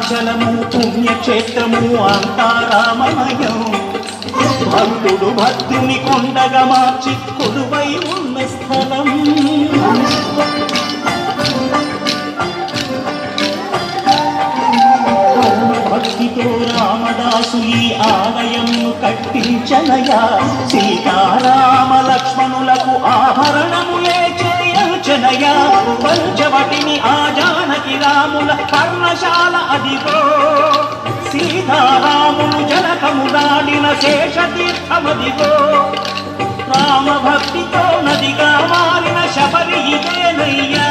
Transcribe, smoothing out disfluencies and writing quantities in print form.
అరుణాచలము పుణ్యక్షేత్రము అంతా రామమయం. భక్తుడు భక్తుని కొండగా మార్చి కొలువై ఉన్న స్థలం. భక్తితో రామదాసు ఈ ఆలయము కట్టించనయా. సీతారామ లక్ష్మణులకు ఆభరణములే చేయించనయా. పంచవటిని ఆ జానకి రాముల పర్ణశాల అదిగో. సీతారాములు జనకములాడిన శేషతీర్థమదిగో. రామభక్తితో నదిగా మారిన శబరి ఇదేనయ్యా.